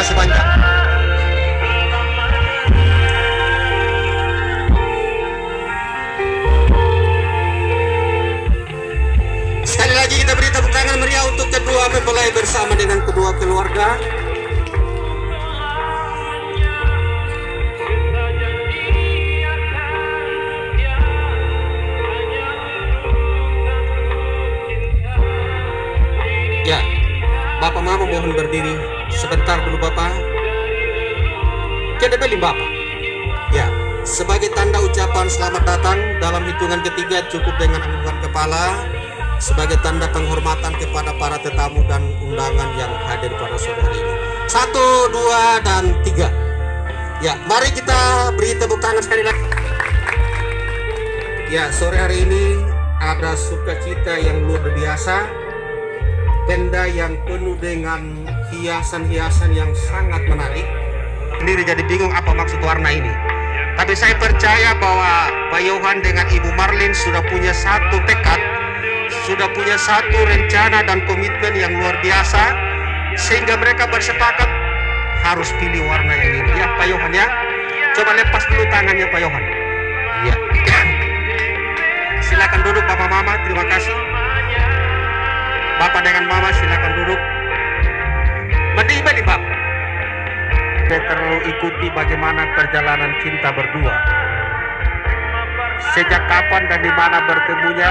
masih panjang. Sekali lagi kita beri tepuk tangan meriah untuk kedua mempelai bersama dengan kedua keluarga. Ya, Bapak Mama mohon berdiri sebentar dulu Bapak. Kita beli Bapak. Ya, sebagai tanda ucapan selamat datang dalam hitungan ketiga cukup dengan anggukan kepala sebagai tanda penghormatan kepada para tetamu dan undangan yang hadir pada sore hari ini. 1, 2, dan 3. Ya, mari kita beri tepuk tangan sekali lagi. Ya, sore hari ini ada sukacita yang luar biasa. Tenda yang penuh dengan hiasan-hiasan yang sangat menarik. Sendiri jadi bingung apa maksud warna ini. Tapi saya percaya bahwa Pak Yohan dengan Ibu Marlin sudah punya satu tekad, sudah punya satu rencana dan komitmen yang luar biasa, sehingga mereka bersepakat harus pilih warna yang ini. Ya Pak Yohan ya, coba lepas dulu tangannya Pak Yohan. Ya. Silakan duduk Bapak Mama, terima kasih. Bapak dengan Mama silakan duduk. Berdiri Bapak. Saya terlalu ikuti bagaimana perjalanan cinta berdua. Sejak kapan dan di mana bertemunya,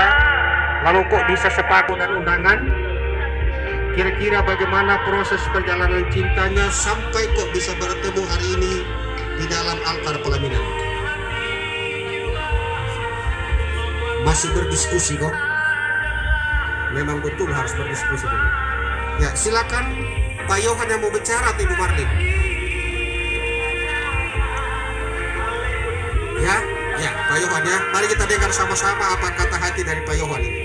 lalu kok bisa sepakat dan undangan? Kira-kira bagaimana proses perjalanan cintanya sampai kok bisa bertemu hari ini di dalam altar pelaminan? Masih berdiskusi kok. Memang betul harus berdiskusi dulu. Ya, silakan Pak Yohan yang mau bicara atau Ibu Marlin. Ya, Pak Yohan ya. Mari kita dengar sama-sama apa kata hati dari Pak Yohan ini.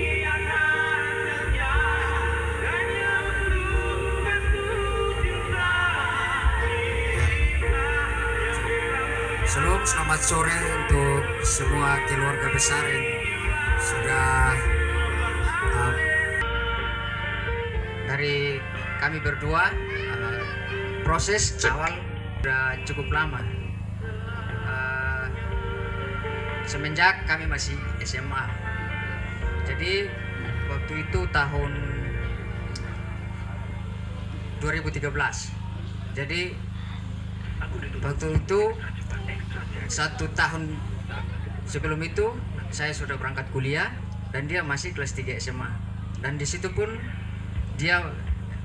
Shalom, selamat sore untuk semua keluarga besar yang sudah dari kami berdua. Proses awal sudah cukup lama, semenjak kami masih SMA. Jadi waktu itu tahun 2013. Jadi waktu itu 1 tahun sebelum itu saya sudah berangkat kuliah dan dia masih kelas 3 SMA. Dan di situ pun dia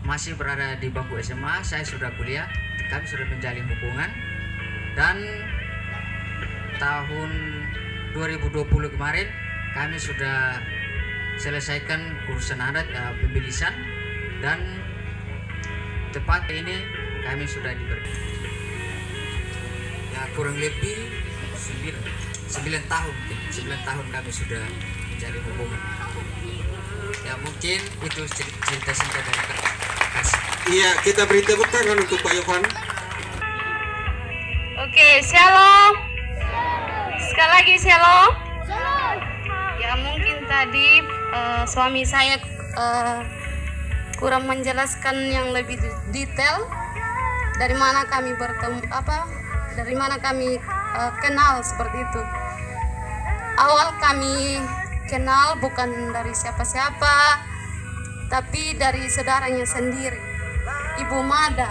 masih berada di bangku SMA, saya sudah kuliah, kami sudah menjalin hubungan. Dan tahun 2020 kemarin kami sudah selesaikan urusan adat pemilisan, dan tepat ini kami sudah diberi ya kurang lebih 9 tahun kami sudah menjalin hubungan. Ya mungkin itu cerita singkat dari kami. Iya, kita beri tepuk tangan untuk Pak Yohan. Oke, shalom. Sekali lagi shalom. Ya mungkin tadi suami saya kurang menjelaskan yang lebih detail dari mana kami bertemu, dari mana kami kenal seperti itu. Awal kami kenal bukan dari siapa-siapa, tapi dari saudaranya sendiri, Ibu Mada.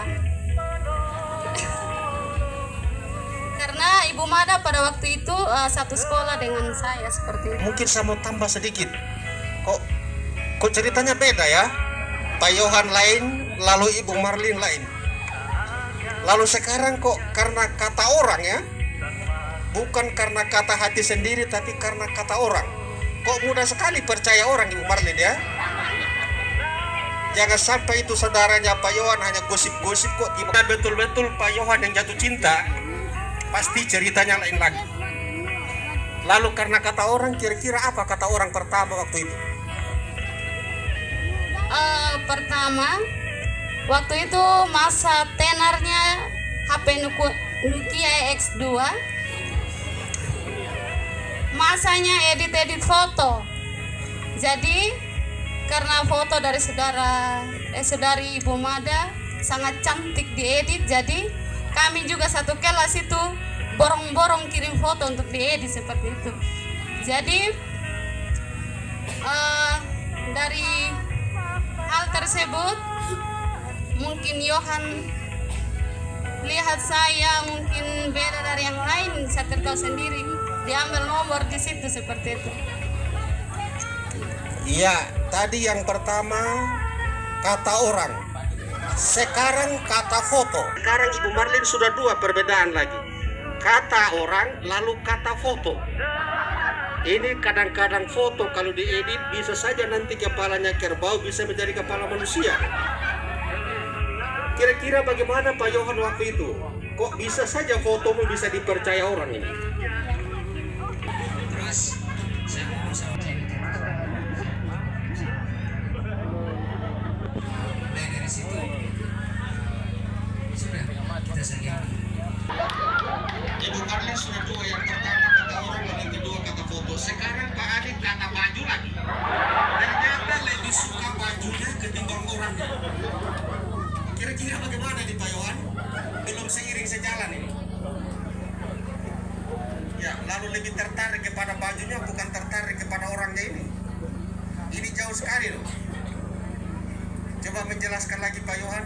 Karena Ibu Mada pada waktu itu satu sekolah dengan saya seperti itu. Mungkin saya mau tambah sedikit. Kok ceritanya beda ya? Pak Yohan lain, lalu Ibu Marlin lain. Lalu sekarang kok karena kata orang ya? Bukan karena kata hati sendiri, tapi karena kata orang. Kok mudah sekali percaya orang Ibu Marlin ya? Jangan sampai itu saudaranya Pak Yohan hanya gosip-gosip kok. Betul-betul Pak Yohan yang jatuh cinta, pasti ceritanya lain lagi. Lalu karena kata orang, kira-kira apa kata orang pertama waktu itu? Pertama, waktu itu masa tenarnya HP Nokia X2, masanya edit foto. Jadi karena foto dari saudari Ibu Mada, sangat cantik diedit, jadi kami juga satu kelas itu borong-borong kirim foto untuk diedit seperti itu. Jadi dari hal tersebut mungkin Yohan lihat saya mungkin beda dari yang lain, saya tahu sendiri, diambil nomor di situ seperti itu. Iya, tadi yang pertama kata orang, sekarang kata foto. Sekarang Ibu Marlin sudah dua perbedaan lagi, kata orang lalu kata foto. Ini kadang-kadang foto kalau diedit bisa saja nanti kepalanya kerbau bisa menjadi kepala manusia. Kira-kira bagaimana Pak Yohan waktu itu? Kok bisa saja fotomu bisa dipercaya orang ini? Terus saya ngomong sama dia, mulai dari situ sudah kita saling. Ibu Marlin sudah dua, yang pertama kata orang dan yang kedua kata foto. Sekarang Pak Adit kata baju lagi. Ternyata lebih suka bajunya ketimbang orangnya. Kira-kira bagaimana di Pak Yohan? Belum seiring sejalan ini. Ya, lalu lebih tertarik kepada bajunya bukan tertarik kepada orangnya ini. Ini jauh sekali loh. Coba menjelaskan lagi Pak Yohan.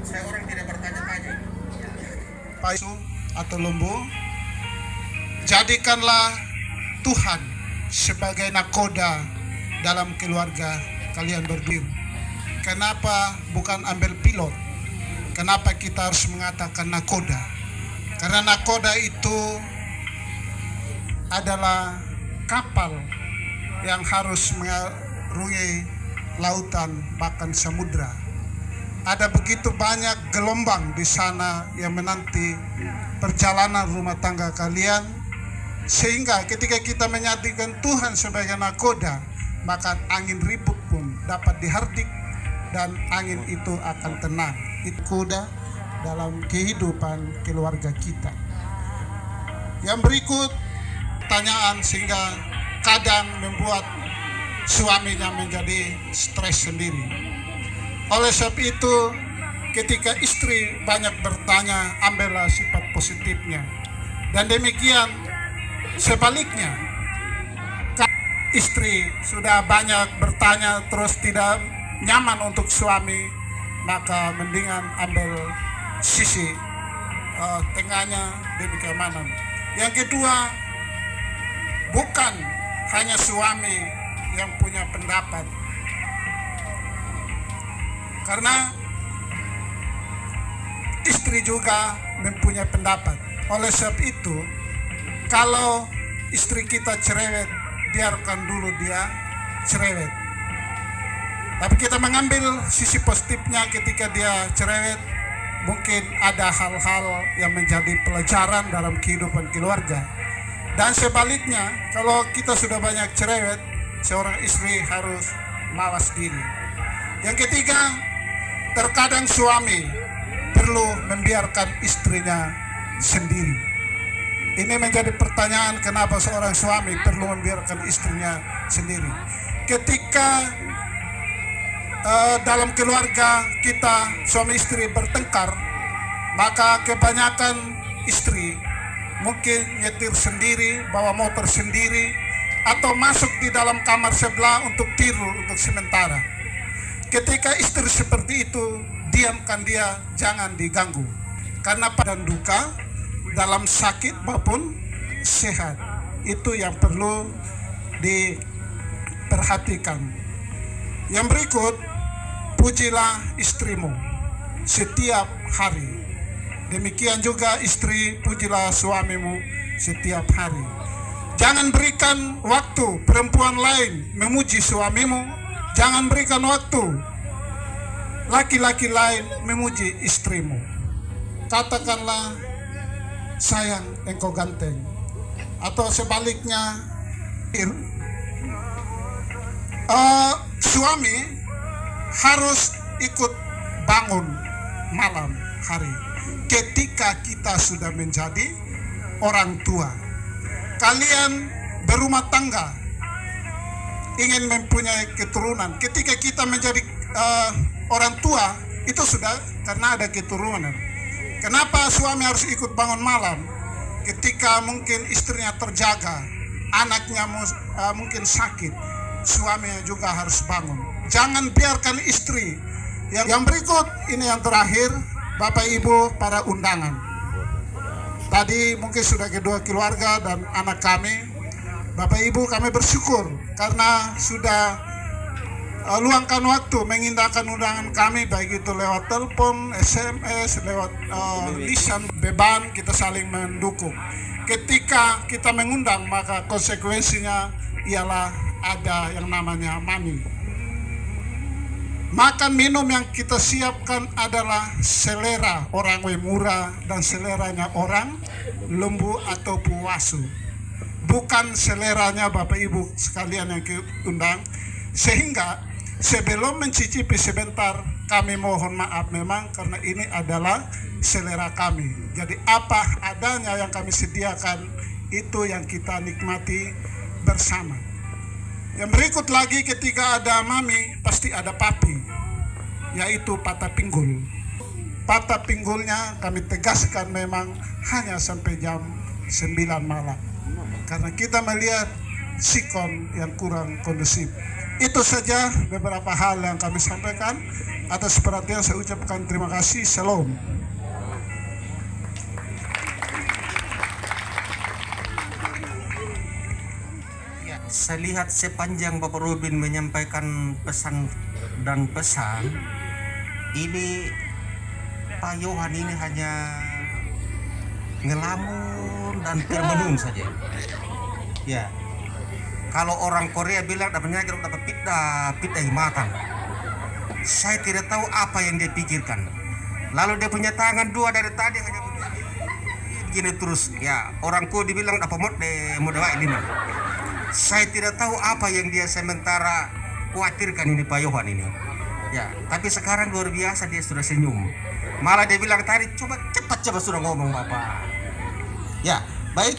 Saya orang tidak bertanya-tanya. Paisu atau lembu, jadikanlah Tuhan sebagai nakoda dalam keluarga kalian berdua. Kenapa bukan ambil pilot? Kenapa kita harus mengatakan nakoda? Karena nakoda itu adalah kapal yang harus mengarungi lautan bahkan samudra. Ada begitu banyak gelombang di sana yang menanti perjalanan rumah tangga kalian, sehingga ketika kita menyatakan Tuhan sebagai nakoda, maka angin ribut pun dapat dihardik dan angin itu akan tenang. Itu kuda dalam kehidupan keluarga kita. Yang berikut pertanyaan sehingga kadang membuat suaminya menjadi stres sendiri. Oleh sebab itu, ketika istri banyak bertanya, ambillah sifat positifnya. Dan demikian sebaliknya, istri sudah banyak bertanya terus tidak nyaman untuk suami, maka mendingan ambil sisi tengahnya, demikian mana. Yang kedua, bukan hanya suami yang punya pendapat, karena istri juga mempunyai pendapat. Oleh sebab itu, kalau istri kita cerewet, biarkan dulu dia cerewet. Tapi kita mengambil sisi positifnya ketika dia cerewet, mungkin ada hal-hal yang menjadi pelajaran dalam kehidupan keluarga. Dan sebaliknya, kalau kita sudah banyak cerewet, seorang istri harus mawas diri. Yang ketiga, terkadang suami perlu membiarkan istrinya sendiri. Ini menjadi pertanyaan, kenapa seorang suami perlu membiarkan istrinya sendiri. Ketika dalam keluarga kita suami istri bertengkar, maka kebanyakan istri mungkin nyetir sendiri, bawa motor sendiri, atau masuk di dalam kamar sebelah untuk tidur untuk sementara. Ketika istri seperti itu, diamkan dia, jangan diganggu. Karena pada duka, dalam sakit maupun sehat, itu yang perlu diperhatikan. Yang berikut, pujilah istrimu setiap hari. Demikian juga istri, pujilah suamimu setiap hari. Jangan berikan waktu perempuan lain memuji suamimu. Jangan berikan waktu laki-laki lain memuji istrimu. Katakanlah, sayang engkau ganteng. Atau sebaliknya, suami harus ikut bangun malam hari ketika kita sudah menjadi orang tua. Kalian berumah tangga, ingin mempunyai keturunan. Ketika kita menjadi orang tua, Itu sudah karena ada keturunan. Kenapa suami harus ikut bangun malam? Ketika mungkin istrinya terjaga, anaknya mungkin sakit, suaminya juga harus bangun. Jangan biarkan istri. Yang berikut ini yang terakhir, Bapak Ibu para undangan. Tadi mungkin sudah kedua keluarga dan anak kami. Bapak Ibu, kami bersyukur karena sudah luangkan waktu mengindahkan undangan kami, baik itu lewat telepon, SMS, lewat lisan, beban, kita saling mendukung. Ketika kita mengundang, maka konsekuensinya ialah ada yang namanya money. Makan minum yang kita siapkan adalah selera orang Wemura dan seleranya orang Lembu atau Puwasu, bukan seleranya Bapak Ibu sekalian yang diundang. Sehingga sebelum mencicipi sebentar, kami mohon maaf memang karena ini adalah selera kami. Jadi apa adanya yang kami sediakan, itu yang kita nikmati bersama. Yang berikut lagi, ketika ada mami pasti ada papi, yaitu patah pinggul. Patah pinggulnya kami tegaskan memang hanya sampai jam 9 malam, karena kita melihat sikon yang kurang kondusif. Itu saja beberapa hal yang kami sampaikan. Atas perhatian saya ucapkan terima kasih. Shalom. Saya lihat sepanjang Bapak Robin menyampaikan pesan dan pesan ini, Pak Yohan ini hanya ngelamun dan termenung saja. Ya, kalau orang Korea bilang dapatnya dapat pita matang. Saya tidak tahu apa yang dia pikirkan. Lalu dia punya tangan dua dari tadi hanya begini terus. Ya, orangku dibilang dapat modal ini. Saya tidak tahu apa yang dia sementara khawatirkan ini Pak Yohan ini. Ya, tapi sekarang luar biasa dia sudah senyum. Malah dia bilang tadi cepat sudah ngomong Bapak. Ya, baik.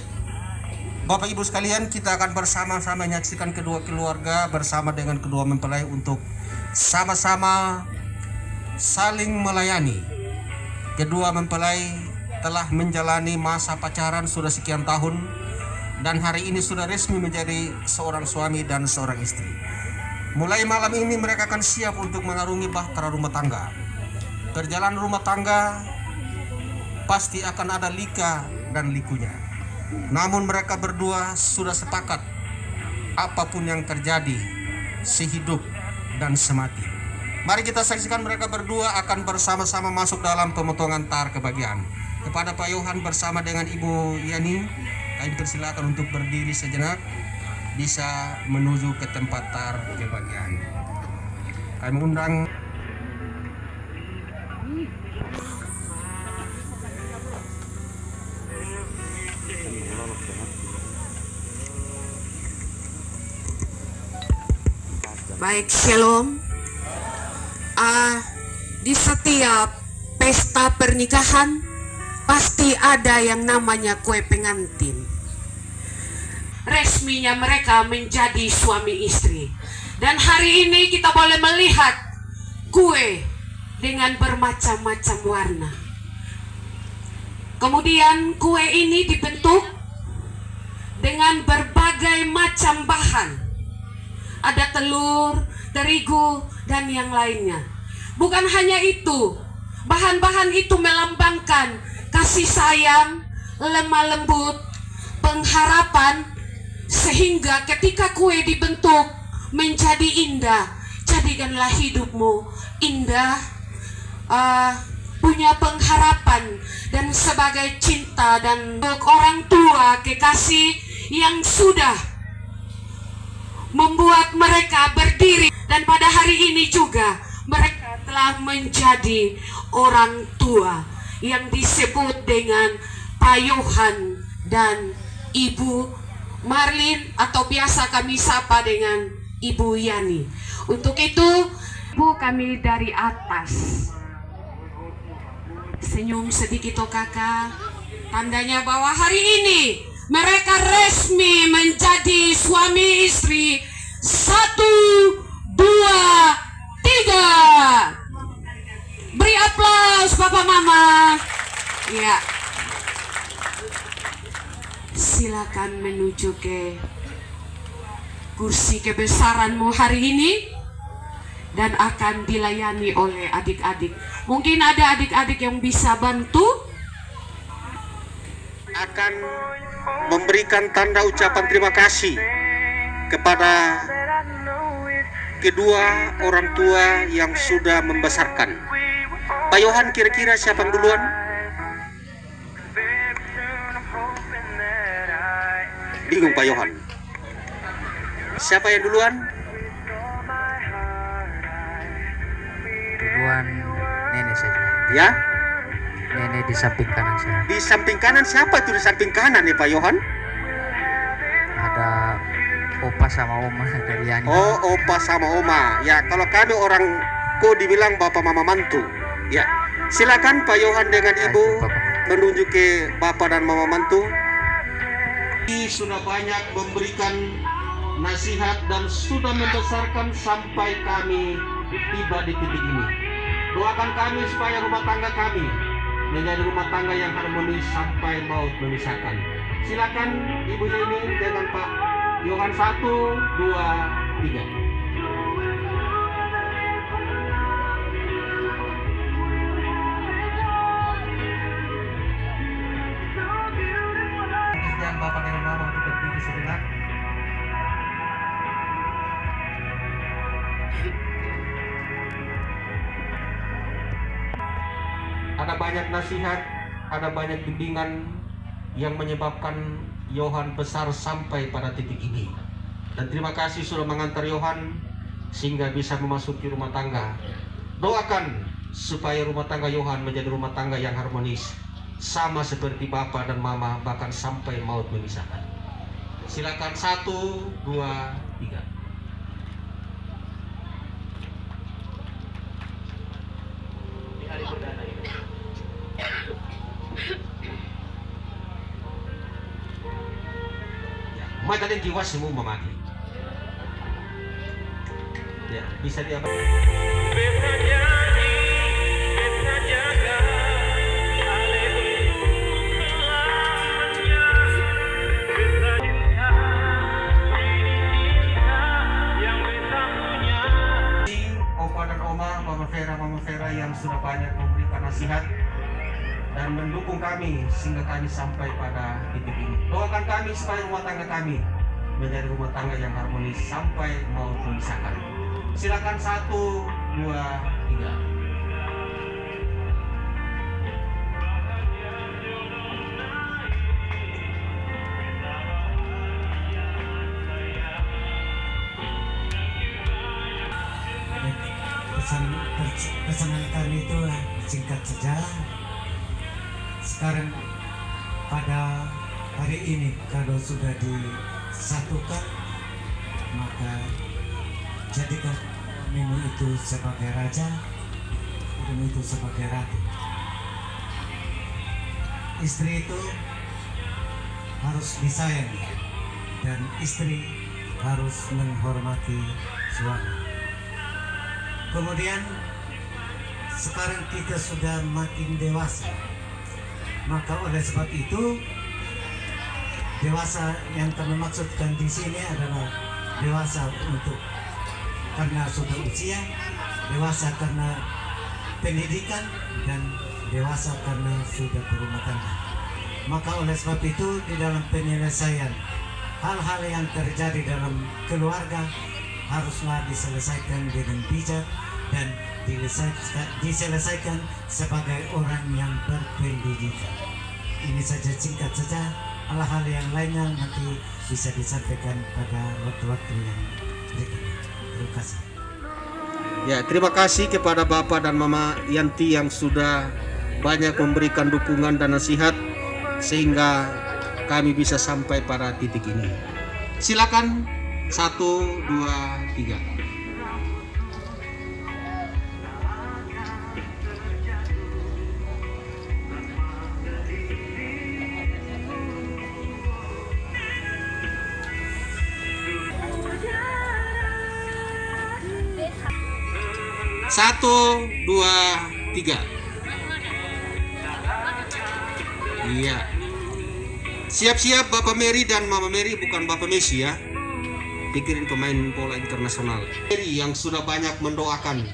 Bapak Ibu sekalian, kita akan bersama-sama menyaksikan kedua keluarga bersama dengan kedua mempelai untuk sama-sama saling melayani. Kedua mempelai telah menjalani masa pacaran sudah sekian tahun, dan hari ini sudah resmi menjadi seorang suami dan seorang istri. Mulai malam ini mereka akan siap untuk mengarungi bahtera rumah tangga. Perjalanan rumah tangga pasti akan ada lika dan likunya. Namun mereka berdua sudah sepakat apapun yang terjadi, sehidup dan semati. Mari kita saksikan mereka berdua akan bersama-sama masuk dalam pemotongan tar kebahagiaan. Kepada Pak Yohan bersama dengan Ibu Yani, kami persilakan untuk berdiri sejenak, bisa menuju ke tempat tar kebahagiaan. Kami mengundang baik, shalom. Di setiap pesta pernikahan pasti ada yang namanya kue pengantin. Resminya mereka menjadi suami istri. Dan hari ini kita boleh melihat kue dengan bermacam-macam warna. Kemudian kue ini dibentuk dengan berbagai macam bahan. Ada telur, terigu, dan yang lainnya. Bukan hanya itu, bahan-bahan itu melambangkan kasih sayang, lemah lembut, pengharapan, sehingga ketika kue dibentuk menjadi indah. Jadikanlah hidupmu indah, punya pengharapan, dan sebagai cinta dan untuk orang tua kekasih yang sudah membuat mereka berdiri, dan pada hari ini juga mereka telah menjadi orang tua yang disebut dengan Pak Yohan dan Ibu Marlin, atau biasa kami sapa dengan Ibu Yani. Untuk itu, Bu, kami dari atas senyum sedikit, oh kakak, tandanya bahwa hari ini mereka resmi menjadi suami istri. 1, 2, 3. Papa Mama. Ya. Silakan menuju ke kursi kebesaranmu hari ini dan akan dilayani oleh adik-adik. Mungkin ada adik-adik yang bisa bantu. Akan memberikan tanda ucapan terima kasih kepada kedua orang tua yang sudah membesarkan. Pak Yohan, kira-kira siapa yang duluan? Bingung Pak Yohan. Siapa yang duluan? Duluan nenek saja. Ya, Nenek di samping kanan saya. di samping kanan siapa itu di samping kanan ya Pak Yohan? Ada opa sama oma dari Yani. Oh, opa sama oma. Ya, kalau kami orang dibilang bapak mama mantu. Ya, silakan Pak Yohan dengan ibu menuju ke bapak dan mama mantu. Ini sudah banyak memberikan nasihat dan sudah membesarkan sampai kami tiba di titik ini. Doakan kami supaya rumah tangga kami menjadi rumah tangga yang harmonis sampai maut memisahkan. Silakan ibunya ini dengan Pak Yohan 1, 2, 3. Yang Bapak dan Mama untuk berdiri sejenak. Ada banyak nasihat, ada banyak bimbingan yang menyebabkan Yohan besar sampai pada titik ini. Dan terima kasih sudah mengantar Yohan sehingga bisa memasuki rumah tangga. Doakan supaya rumah tangga Yohan menjadi rumah tangga yang harmonis, sama seperti Bapak dan Mama, bahkan sampai maut memisahkan. Silakan 1, 2, 3. Madaling jiwa semua memaki. Ya, bisa diapa? Opa dan Oma, Mama Vera yang sudah banyak memberikan nasihat dan mendukung kami sehingga kami sampai pada titik ini. Doakan kami supaya rumah tangga kami menjadi rumah tangga yang harmonis sampai maut memisahkan. Silakan 1, 2, 3. Pesanan kami itu singkat saja. Sekarang pada hari ini kalau sudah disatukan, maka jadikan minum itu sebagai raja, minum itu sebagai ratu. Istri itu harus disayangi dan istri harus menghormati suami. Kemudian sekarang kita sudah makin dewasa, maka oleh sebab itu dewasa yang kami maksudkan di sini adalah dewasa untuk karena sudah usia, dewasa karena pendidikan, dan dewasa karena sudah berumah tangga. Maka oleh sebab itu di dalam penyelesaian hal-hal yang terjadi dalam keluarga haruslah diselesaikan dengan bijak dan diselesaikan sebagai orang yang berpendidikan. Ini saja, singkat saja. Hal-hal yang lainnya nanti bisa disampaikan pada waktu-waktu yang berikutnya. Terima kasih. Ya, terima kasih kepada Bapak dan Mama Yanti yang sudah banyak memberikan dukungan dan nasihat sehingga kami bisa sampai pada titik ini. Silakan 1, 2, 3. Satu, dua, tiga. Iya. Siap-siap Bapak Mary dan Mama Mary, bukan Bapak Messi ya. Pikirin pemain bola internasional. Mary yang sudah banyak mendoakan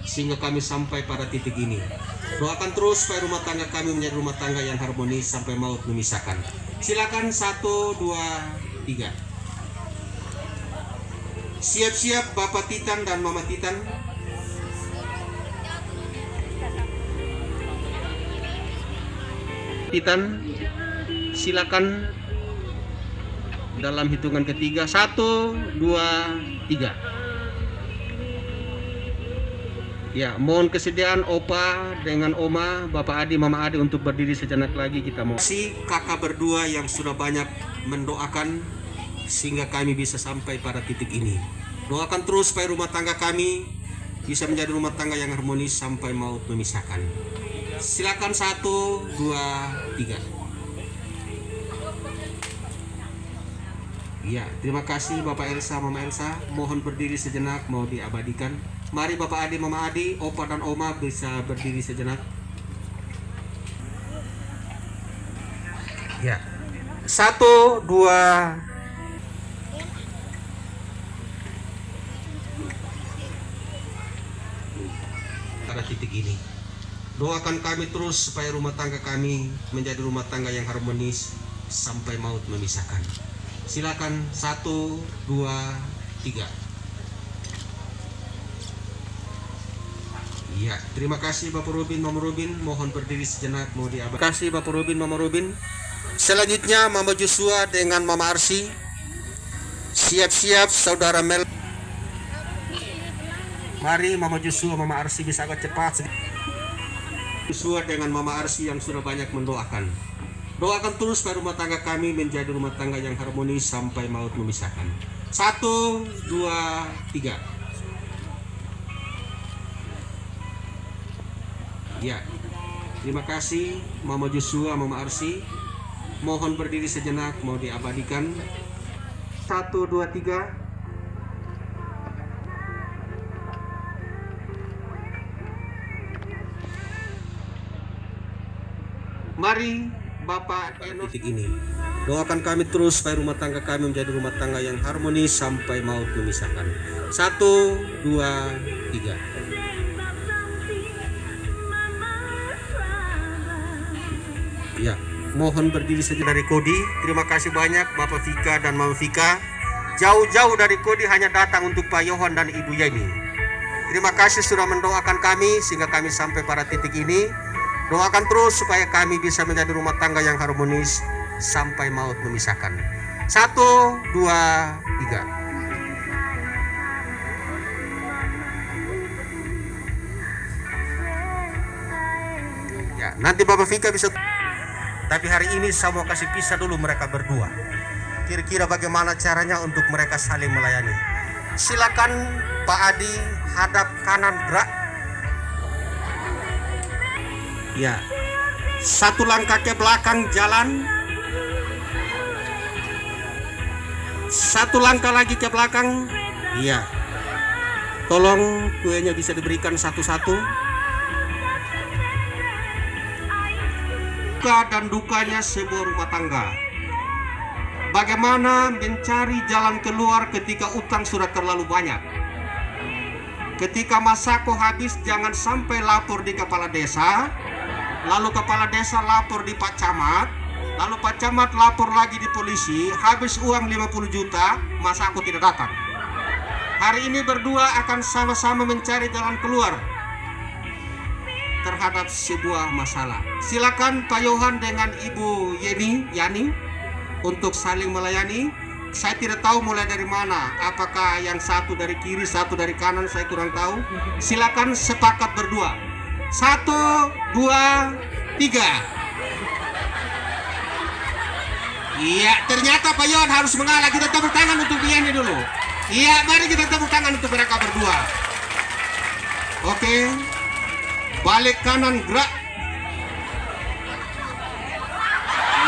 sehingga kami sampai pada titik ini. Doakan terus supaya rumah tangga kami menjadi rumah tangga yang harmonis sampai maut memisahkan. Silakan 1, 2, 3. Siap-siap Bapak Titan dan Mama Titan. Titan, silakan dalam hitungan ketiga. 1, 2, 3. Ya, mohon kesediaan Opa dengan Oma, Bapak Adi, Mama Adi untuk berdiri sejenak lagi. Kita mau si kakak berdua yang sudah banyak mendoakan sehingga kami bisa sampai pada titik ini. Doakan terus supaya rumah tangga kami bisa menjadi rumah tangga yang harmonis sampai maut memisahkan. Silakan 1, 2, 3. Ya, terima kasih Bapak Elsa, Mama Elsa. Mohon berdiri sejenak, mau diabadikan. Mari Bapak Adi, Mama Adi, Opa dan Oma bisa berdiri sejenak. Ya, 1, 2. Pada titik ini, doakan kami terus supaya rumah tangga kami menjadi rumah tangga yang harmonis sampai maut memisahkan. Silakan 1, 2, 3. Iya, terima kasih Bapak Robin, Mama Robin. Mohon berdiri sejenak, mau diabadikan. Terima kasih Bapak Robin, Mama Robin. Selanjutnya Mama Joshua dengan Mama Arsi. Siap-siap Saudara Mel. Mari Mama Joshua, Mama Arsi bisa agak cepat. Joshua dengan Mama Arsi yang sudah banyak mendoakan. Doakan terus supaya rumah tangga kami menjadi rumah tangga yang harmonis sampai maut memisahkan. 1, 2, 3. Ya, terima kasih Mama Joshua, Mama Arsi. Mohon berdiri sejenak, mau diabadikan. 1, 2, 3. Mari Bapak Eno titik ini. Doakan kami terus supaya rumah tangga kami menjadi rumah tangga yang harmonis sampai maut memisahkan. 1, 2, 3. Ya, mohon berdiri saja dari Kodi. Terima kasih banyak Bapak Vika dan Mama Vika. Jauh-jauh dari Kodi hanya datang untuk Pak Yohan dan Ibu Yeni. Terima kasih sudah mendoakan kami sehingga kami sampai pada titik ini. Doakan terus supaya kami bisa menjadi rumah tangga yang harmonis sampai maut memisahkan. 1, 2, 3. Ya, nanti Bapak Vika bisa. Tapi hari ini saya mau kasih pisah dulu mereka berdua. Kira-kira bagaimana caranya untuk mereka saling melayani. Silakan Pak Adi hadap kanan gerak. Ya, 1 langkah ke belakang jalan. 1 langkah lagi ke belakang. Iya. Tolong kuenya bisa diberikan satu-satu. Suka dan dukanya sebuah rumah tangga. Bagaimana mencari jalan keluar ketika utang sudah terlalu banyak. Ketika masako habis, jangan sampai lapor di kepala desa, lalu kepala desa lapor di Pak Camat, lalu Pak Camat lapor lagi di polisi, habis uang 50 juta, masako tidak datang. Hari ini berdua akan sama-sama mencari jalan keluar terhadap sebuah masalah. Silakan Pak Yohan dengan Ibu Yani untuk saling melayani. Saya tidak tahu mulai dari mana, apakah yang satu dari kiri, satu dari kanan, saya kurang tahu. Silakan sepakat berdua. 1, 2, 3. Iya, ternyata Pak Yohan harus mengalah. Kita tepuk tangan untuk Yani dulu. Iya, mari kita tepuk tangan untuk mereka berdua. Oke. Balik kanan gerak.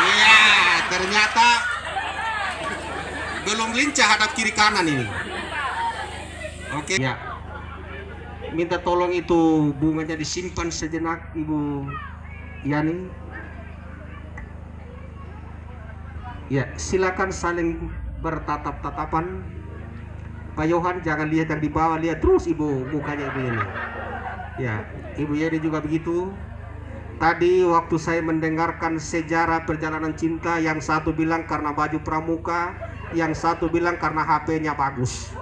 Iya, ternyata belum lincah hadap kiri kanan ini. Oke. Ya. Minta tolong itu bunganya disimpan sejenak Ibu Yani. Ya, silakan saling bertatap-tatapan. Pak Yohan jangan lihat yang di bawah, lihat terus ibu, mukanya ibu ini. Ya, ibu Yeni juga begitu. Tadi waktu saya mendengarkan sejarah perjalanan cinta, yang satu bilang karena baju pramuka, yang satu bilang karena HP-nya bagus.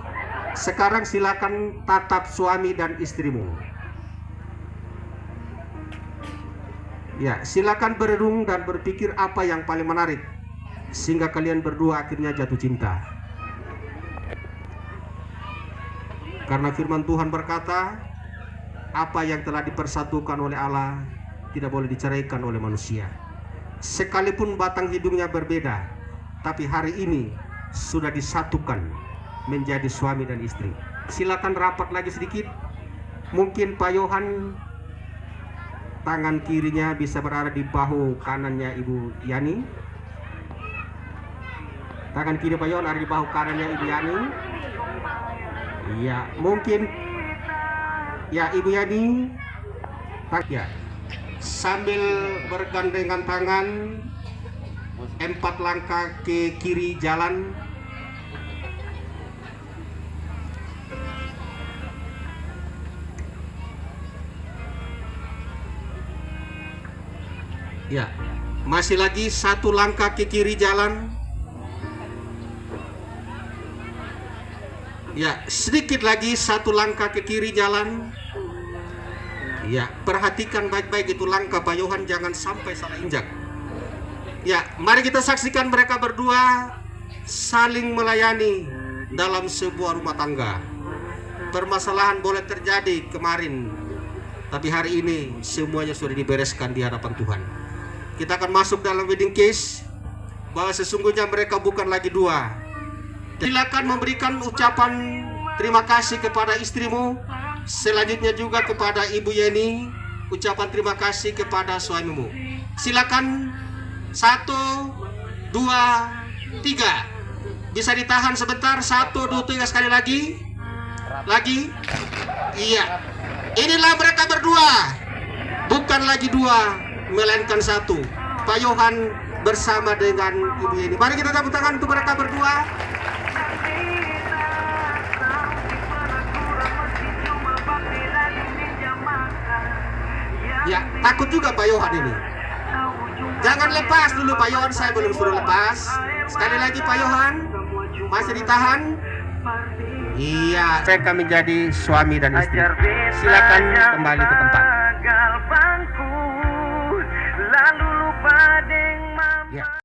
Sekarang silakan tatap suami dan istrimu. Ya, silakan berenung dan berpikir apa yang paling menarik sehingga kalian berdua akhirnya jatuh cinta. Karena firman Tuhan berkata, apa yang telah dipersatukan oleh Allah tidak boleh diceraikan oleh manusia. Sekalipun batang hidungnya berbeda, tapi hari ini sudah disatukan menjadi suami dan istri. Silakan rapat lagi sedikit. Mungkin Pak Yohan tangan kirinya bisa berada di bahu kanannya Ibu Yani. Tangan kiri Pak Yohan ada di bahu kanannya Ibu Yani. Ya, mungkin ya Ibu Yani. Ya, sambil bergandengan tangan 4 langkah ke kiri jalan. Ya, masih lagi 1 langkah ke kiri jalan. Ya, sedikit lagi 1 langkah ke kiri jalan. Ya, perhatikan baik-baik itu langkah Pak Yohan, jangan sampai salah injak. Ya, mari kita saksikan mereka berdua saling melayani dalam sebuah rumah tangga. Permasalahan boleh terjadi kemarin, tapi hari ini semuanya sudah dibereskan di hadapan Tuhan. Kita akan masuk dalam wedding case bahwa sesungguhnya mereka bukan lagi dua. Silakan memberikan ucapan terima kasih kepada istrimu. Selanjutnya juga kepada Ibu Yeni, ucapan terima kasih kepada suamimu. Silakan 1, 2, 3. Bisa ditahan sebentar. 1, 2, 3 sekali lagi. Lagi. Iya. Inilah mereka berdua. Bukan lagi 2, melainkan 1. Pak Yohan bersama dengan Ibu Yeni. Mari kita tepuk tangan untuk mereka berdua. Ya, takut juga Pak Yohan ini. Jangan lepas dulu Pak Yohan, saya belum suruh lepas. Sekali lagi Pak Yohan, masih ditahan. Iya, mereka menjadi suami dan istri. Silakan kembali ke tempat. Ya.